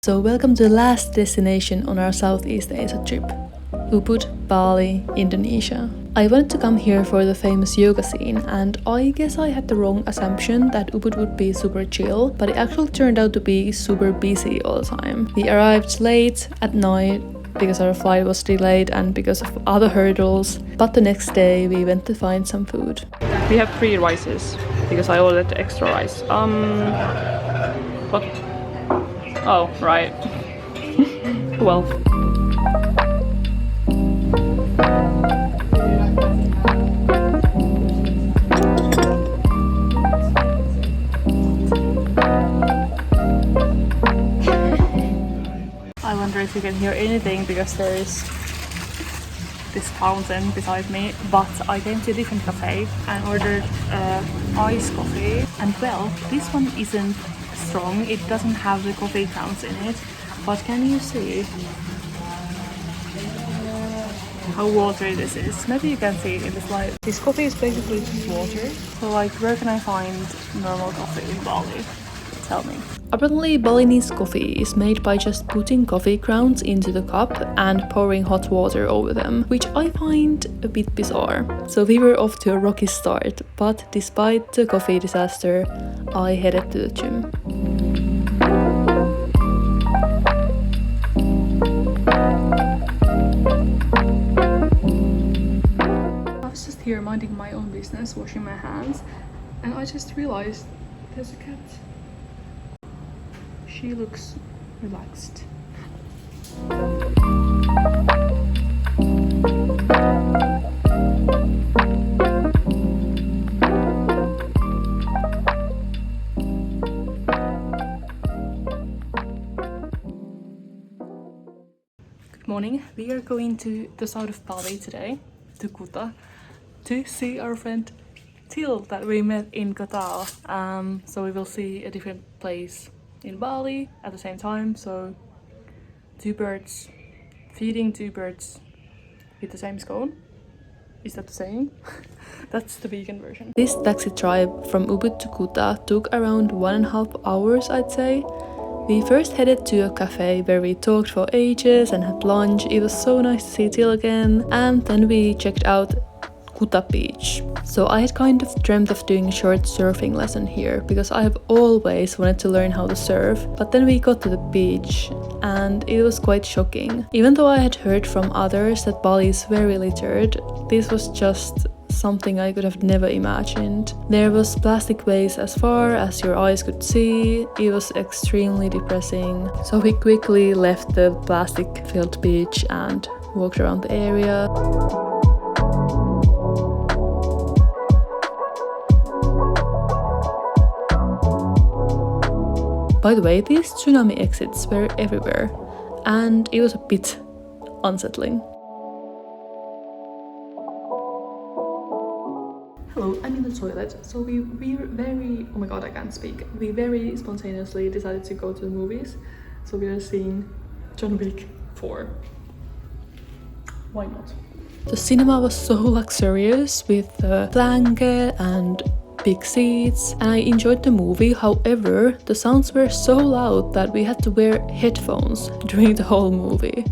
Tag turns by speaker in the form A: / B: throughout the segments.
A: So welcome to the last destination on our Southeast Asia trip. Ubud, Bali, Indonesia. I wanted to come here for the famous yoga scene, and I guess I had the wrong assumption that Ubud would be super chill, but it actually turned out to be super busy all the time. We arrived late at night because our flight was delayed and because of other hurdles, but the next day we went to find some food.
B: We have 3 rices because I ordered extra rice. What? Oh, right. Well. I wonder if you can hear anything because there is this fountain beside me, but I came to a different cafe and ordered iced coffee, and well, this one isn't strong, it doesn't have the coffee grounds in it, but can you see how watery this is? Maybe you can see it in the slide. This coffee is basically just water, so like where can I find normal coffee in Bali? Tell me.
A: Apparently, Balinese coffee is made by just putting coffee grounds into the cup and pouring hot water over them, which I find a bit bizarre. So we were off to a rocky start, but despite the coffee disaster, I headed to the gym. I was just here minding my own business, washing my hands, and I just realized there's a cat. She looks relaxed. Good morning. We are going to the south of Bali today, to Kuta, to see our friend Till that we met in Kuta. So we will see a different place in Bali at the same time, so 2 birds, feeding 2 birds with the same scone. Is that the saying? That's the vegan version. This taxi drive from Ubud to Kuta took around 1.5 hours, I'd say. We first headed to a cafe where we talked for ages and had lunch. It was so nice to see Till again, and then we checked out Kuta beach. So I had kind of dreamt of doing a short surfing lesson here because I have always wanted to learn how to surf, but then we got to the beach and it was quite shocking. Even though I had heard from others that Bali is very littered, this was just something I could have never imagined. There was plastic waste as far as your eyes could see. It was extremely depressing. So we quickly left the plastic-filled beach and walked around the area. By the way, these tsunami exits were everywhere, and it was a bit unsettling. Hello, I'm in the toilet. So we very, oh my god, I can't speak. We very spontaneously decided to go to the movies. So we are seeing John Wick 4. Why not? The cinema was so luxurious with the blanket and big seats, and I enjoyed the movie. However, the sounds were so loud that we had to wear headphones during the whole movie.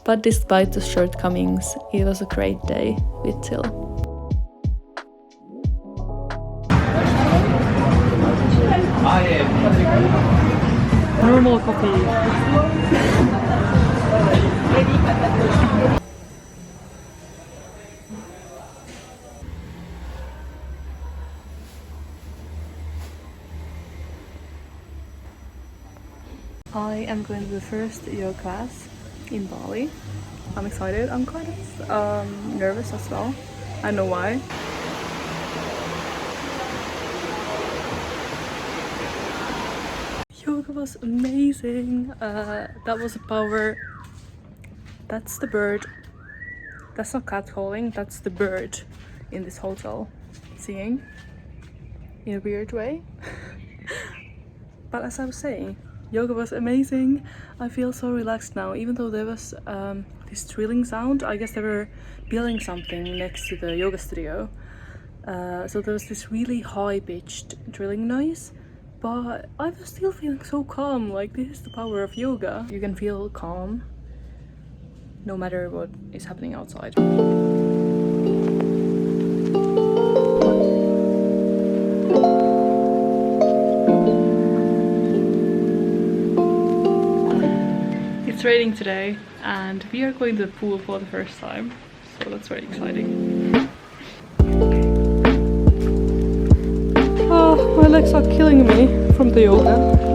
A: But despite the shortcomings, it was a great day with Till.
B: Normal coffee. I am going to the first yoga class in Bali. I'm excited. I'm kind of nervous as well. I know why. Yoga was amazing. That was a power. That's the bird. That's not catcalling, that's the bird in this hotel singing in a weird way. But as I was saying, yoga was amazing. I feel so relaxed now, even though there was this drilling sound. I guess they were building something next to the yoga studio. So there was this really high-pitched drilling noise, but I was still feeling so calm. Like, this is the power of yoga. You can feel calm no matter what is happening outside. It's raining today and we are going to the pool for the first time, so that's very exciting. Oh, my legs are killing me from the yoga.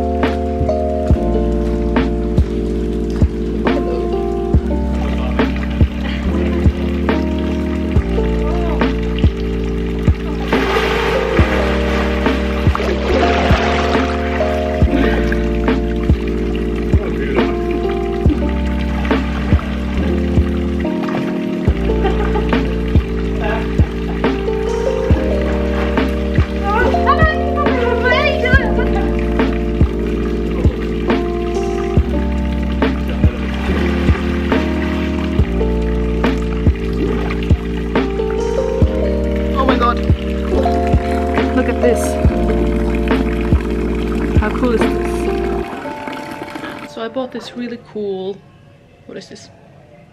B: So I bought this really cool, what is this,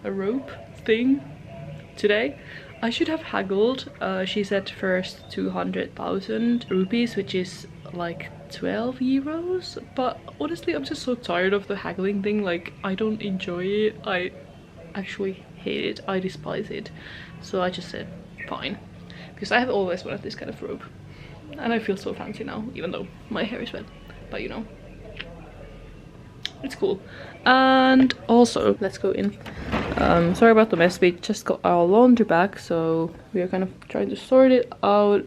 B: a rope thing today. I should have haggled. She said first 200,000 rupees, which is like 12 euros, but honestly I'm just so tired of the haggling thing. Like, I don't enjoy it. I actually hate it. I despise it. So I just said fine, because I have always wanted this kind of rope and I feel so fancy now, even though my hair is wet, but you know, it's cool. And also, let's go in. Sorry about the mess. We just got our laundry back, so we are kind of trying to sort it out.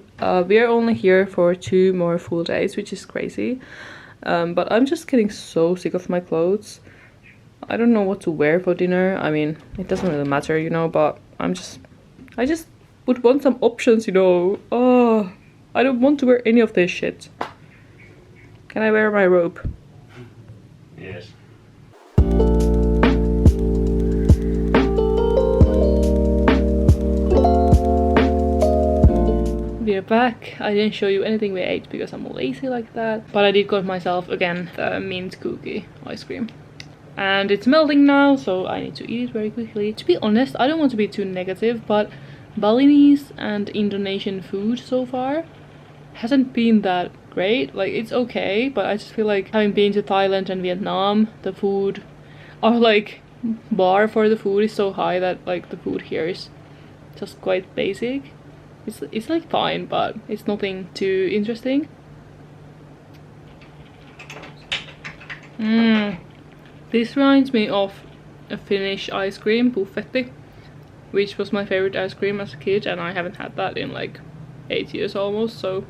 B: We are only here for 2 more full days, which is crazy. But I'm just getting so sick of my clothes. I don't know what to wear for dinner. I mean, it doesn't really matter, you know, but I just would want some options, you know. Oh, I don't want to wear any of this shit. Can I wear my robe?
C: Yes.
B: We are back. I didn't show you anything we ate because I'm lazy like that. But I did got myself, again, the mint cookie ice cream. And it's melting now, so I need to eat it very quickly. To be honest, I don't want to be too negative, but Balinese and Indonesian food so far hasn't been that great. Like, it's okay, but I just feel like, having been to Thailand and Vietnam, the food, or like bar for the food is so high that like the food here is just quite basic. It's like fine, but it's nothing too interesting. This reminds me of a Finnish ice cream, buffetti, which was my favorite ice cream as a kid, and I haven't had that in like 8 years almost, so.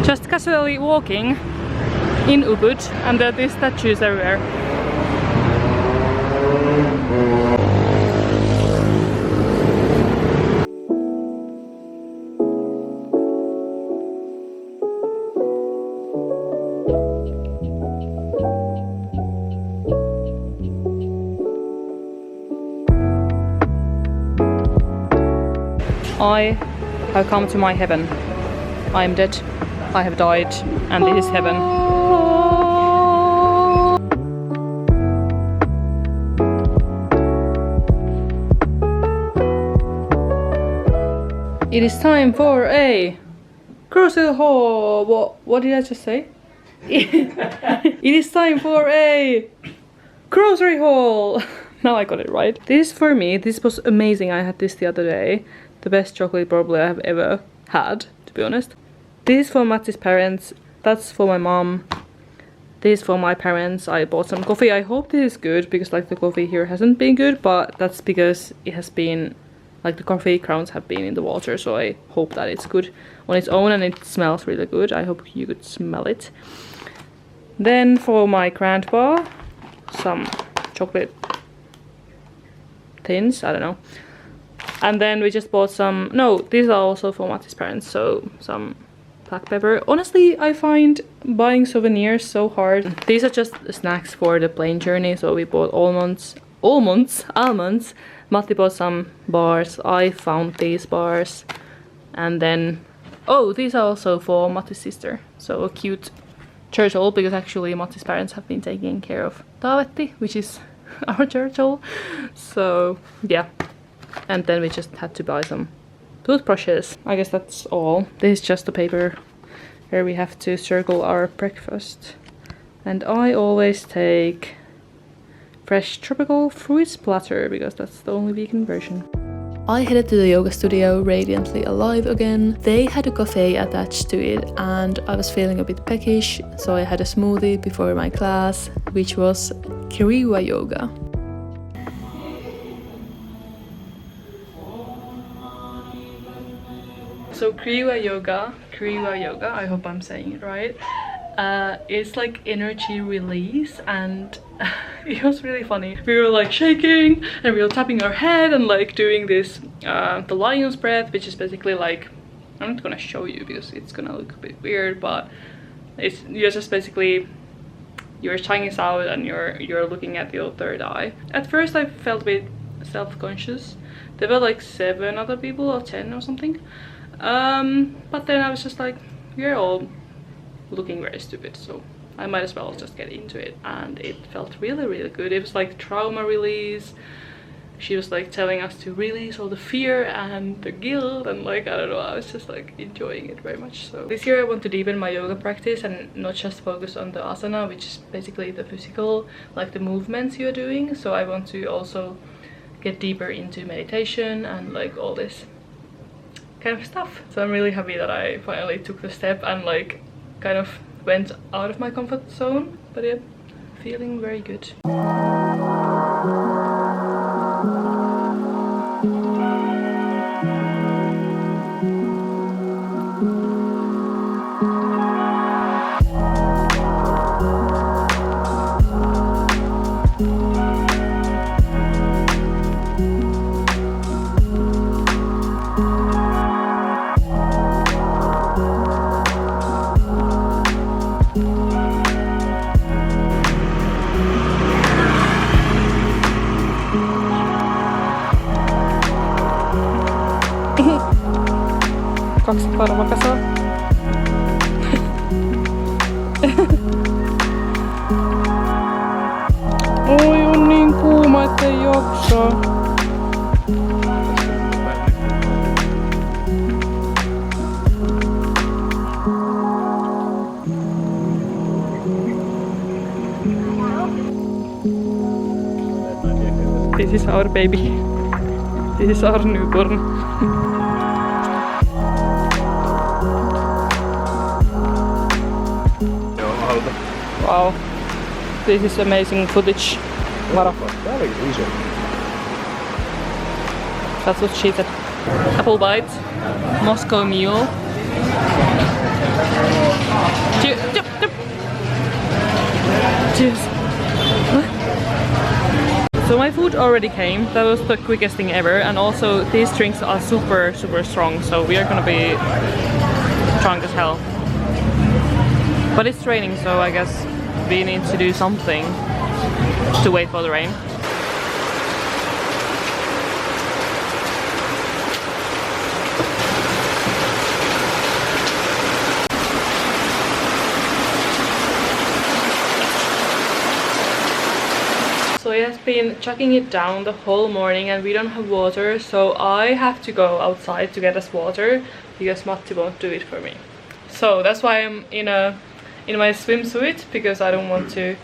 B: Just casually walking in Ubud, and there are these statues everywhere. I have come to my heaven. I am dead. I have died, and this is heaven. It is time for a grocery haul. What did I just say? It is time for a grocery haul. Now I got it right. This for me, this was amazing. I had this the other day. The best chocolate probably I have ever had, to be honest. This is for Matti's parents. That's for my mom. This is for my parents. I bought some coffee. I hope this is good because like the coffee here hasn't been good, but that's because it has been like the coffee grounds have been in the water, so I hope that it's good on its own and it smells really good. I hope you could smell it. Then for my grandpa, some chocolate thins, I don't know. And then we just bought some, no, these are also for Matti's parents, so some black pepper. Honestly, I find buying souvenirs so hard. These are just snacks for the plane journey, so we bought almonds. Matti bought some bars. I found these bars. And then, oh, these are also for Matti's sister. So a cute turtle, because actually Matti's parents have been taking care of Taavetti, which is our turtle. So yeah, and then we just had to buy some toothbrushes. I guess that's all. This is just the paper where we have to circle our breakfast. And I always take fresh tropical fruit splatter because that's the only vegan version. I headed to the yoga studio, radiantly alive again. They had a cafe attached to it and I was feeling a bit peckish, so I had a smoothie before my class, which was Kriwa yoga. So Kriwa yoga, I hope I'm saying it right. It's like energy release, and it was really funny. We were like shaking and we were tapping our head and like doing this the lion's breath, which is basically like, I'm not gonna show you because it's gonna look a bit weird, but it's, you're just basically, your tongue is out and you're looking at your third eye. At first I felt a bit self-conscious. There were like 7 other people or 10 or something, but then I was just like, we're all looking very stupid, so I might as well just get into it. And it felt really good. It was like trauma release. She was like telling us to release all the fear and the guilt, and like, I don't know, I was just like enjoying it very much. So this year I want to deepen my yoga practice and not just focus on the asana, which is basically the physical, like the movements you're doing. So I want to also get deeper into meditation and like all this kind of stuff. So I'm really happy that I finally took the step and like kind of went out of my comfort zone, but yeah, feeling very good. Kaksi karvakasaa. Oi, on niin kuuma, ettei jaksa. This is our baby. This is our newborn. Wow, this is amazing footage. That's what she said. Apple bite, Moscow mule. Cheers. So my food already came. That was the quickest thing ever, and also these drinks are super strong, so we are gonna be drunk as hell. But it's raining, so I guess we need to do something to wait for the rain. So he has been chucking it down the whole morning and we don't have water, so I have to go outside to get us water because Matti won't do it for me. So that's why I'm in my swimsuit, because I don't want to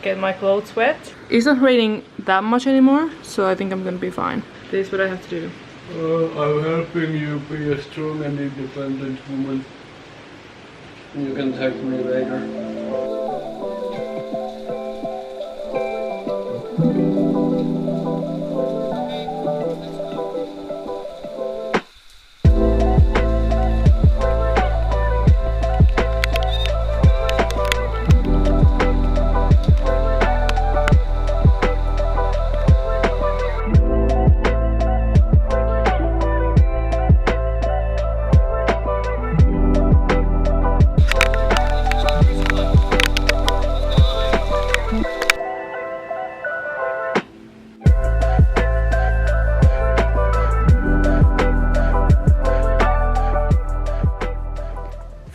B: get my clothes wet. It's not raining that much anymore, so I think I'm gonna be fine. This is what I have to do.
C: I'm helping you be a strong and independent woman. You can thank me later.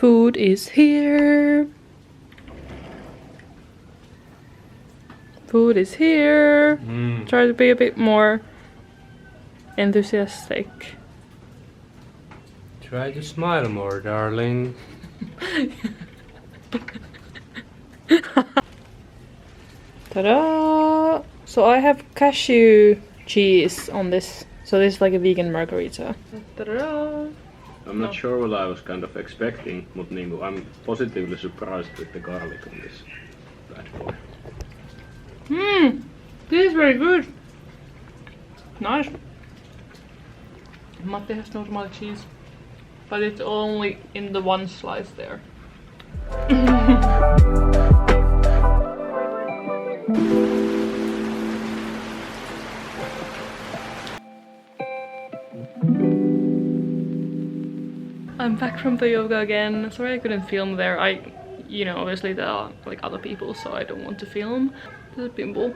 B: Food is here. Food is here. Try to be a bit more enthusiastic.
C: Try to smile more, darling.
B: Ta-da! So I have cashew cheese on this. So this is like a vegan margarita. Ta-da!
C: I'm not sure what I was kind of expecting, but I'm positively surprised with the garlic on this bad boy.
B: This is very good. Nice. Matti has normal cheese, but it's only in the one slice there. I'm back from the yoga again. Sorry I couldn't film there. Obviously there are like other people, so I don't want to film. There's a pimple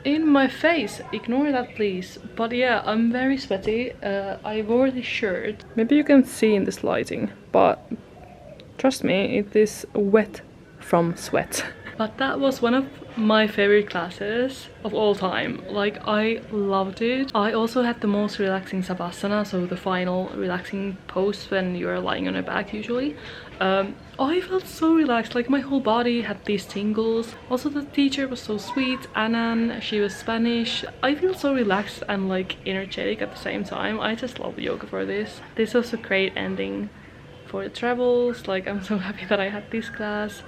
B: in my face. Ignore that, please. But yeah, I'm very sweaty. I wore this shirt. Maybe you can see in this lighting, but trust me, it is wet from sweat. But that was one of my favorite classes of all time. Like, I loved it. I also had the most relaxing savasana, so the final relaxing pose when you're lying on your back usually. I felt so relaxed, like my whole body had these tingles. Also the teacher was so sweet, Anan, she was Spanish. I feel so relaxed and like energetic at the same time. I just love yoga for this. This was a great ending for the travels. Like, I'm so happy that I had this class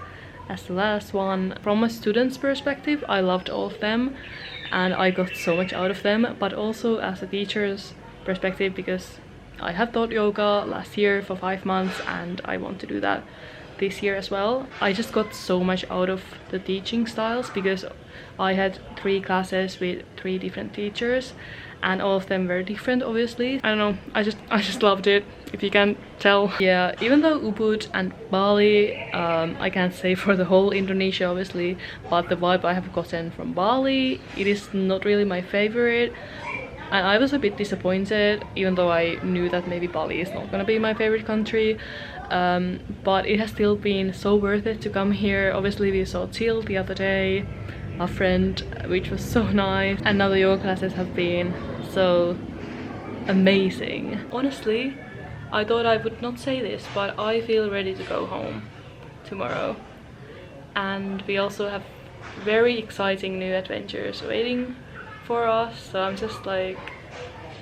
B: as the last one. From a student's perspective, I loved all of them and I got so much out of them, but also as a teacher's perspective, because I have taught yoga last year for 5 months and I want to do that this year as well. I just got so much out of the teaching styles because I had 3 classes with 3 different teachers and all of them were different, obviously. I don't know, I just loved it, if you can tell. Yeah, even though Ubud and Bali, I can't say for the whole Indonesia obviously, but the vibe I have gotten from Bali, it is not really my favorite. And I was a bit disappointed, even though I knew that maybe Bali is not gonna be my favorite country. But it has still been so worth it to come here. Obviously we saw Till the other day, a friend, which was so nice, and now the yoga classes have been so amazing. Honestly, I thought I would not say this, but I feel ready to go home tomorrow. And we also have very exciting new adventures waiting for us, so I'm just like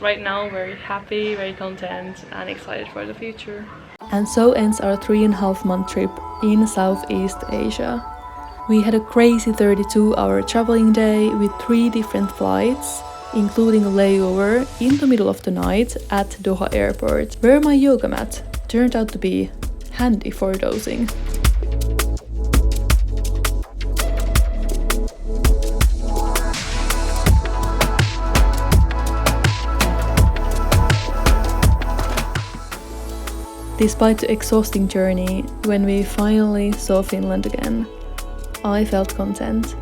B: right now very happy, very content and excited for the future.
A: And so ends our 3.5-month trip in Southeast Asia. We had a crazy 32-hour traveling day with 3 different flights, including a layover in the middle of the night at Doha airport, where my yoga mat turned out to be handy for dozing. Despite the exhausting journey, when we finally saw Finland again, I felt content.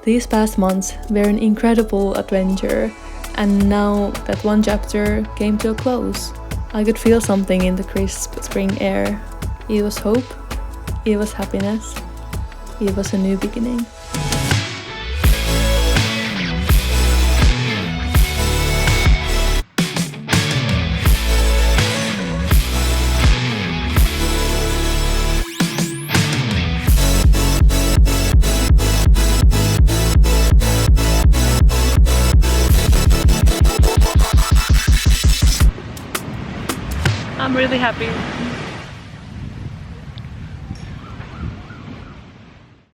A: These past months were an incredible adventure, and now that one chapter came to a close, I could feel something in the crisp spring air. It was hope, it was happiness, it was a new beginning.
B: really happy.